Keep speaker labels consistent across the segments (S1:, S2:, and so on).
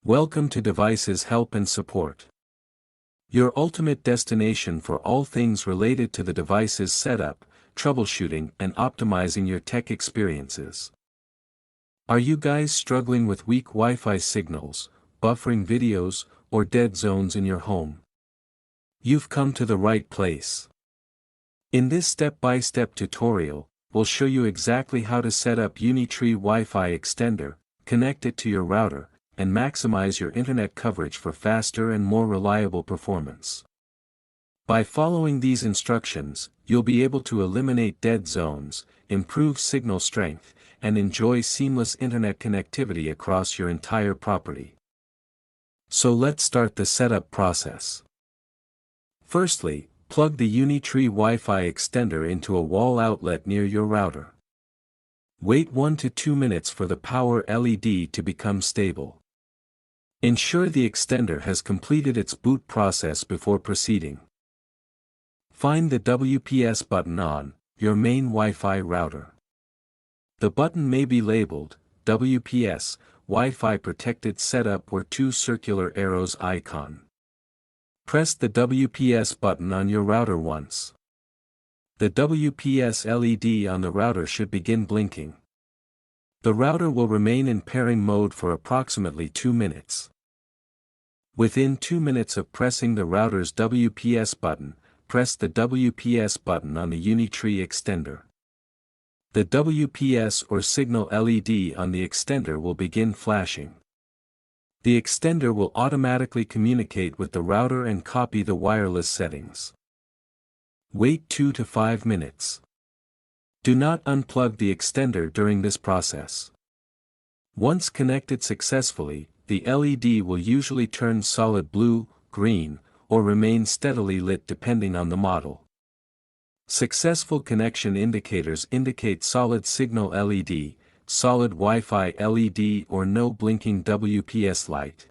S1: Welcome to Devices Help and Support, your ultimate destination for all things related to the device's setup, troubleshooting, and optimizing your tech experiences. Are you guys struggling with weak Wi-Fi signals, buffering videos, or dead zones in your home? You've come to the right place. In this step-by-step tutorial, we'll show you exactly how to set up Unitree Wi-Fi Extender, connect it to your router, and maximize your internet coverage for faster and more reliable performance. By following these instructions, you'll be able to eliminate dead zones, improve signal strength, and enjoy seamless internet connectivity across your entire property. So let's start the setup process. Firstly, plug the Unitree Wi-Fi extender into a wall outlet near your router. Wait 1 to 2 minutes for the power LED to become stable. Ensure the extender has completed its boot process before proceeding. Find the WPS button on your main Wi-Fi router. The button may be labeled WPS, Wi-Fi Protected Setup, or 2 circular arrows icon. Press the WPS button on your router once. The WPS LED on the router should begin blinking. The router will remain in pairing mode for approximately 2 minutes. Within 2 minutes of pressing the router's WPS button, press the WPS button on the Unitree Extender. The WPS or signal LED on the extender will begin flashing. The extender will automatically communicate with the router and copy the wireless settings. Wait 2 to 5 minutes. Do not unplug the extender during this process. Once connected successfully, the LED will usually turn solid blue, green, or remain steadily lit depending on the model. Successful connection indicators indicate solid signal LED, solid Wi-Fi LED, or no blinking WPS light.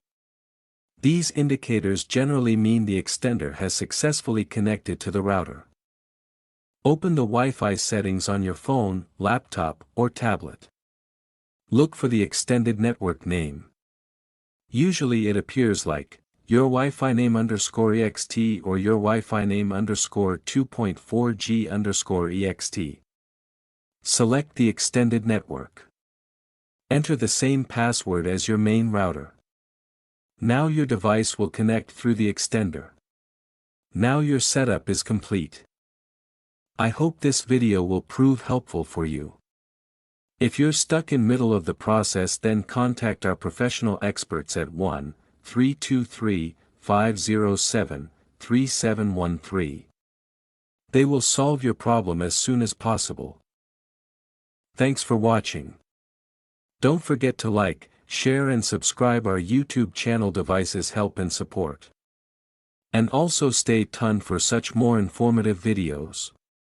S1: These indicators generally mean the extender has successfully connected to the router. Open the Wi-Fi settings on your phone, laptop, or tablet. Look for the extended network name. Usually it appears like your Wi-Fi name _ext or your Wi-Fi name _2.4G _ext. Select the extended network. Enter the same password as your main router. Now your device will connect through the extender. Now your setup is complete. I hope this video will prove helpful for you. If you're stuck in middle of the process, then contact our professional experts at 1-323-507-3713. They will solve your problem as soon as possible. Thanks for watching. Don't forget to like, share and subscribe our YouTube channel Devices Help and Support. And also stay tuned for such more informative videos.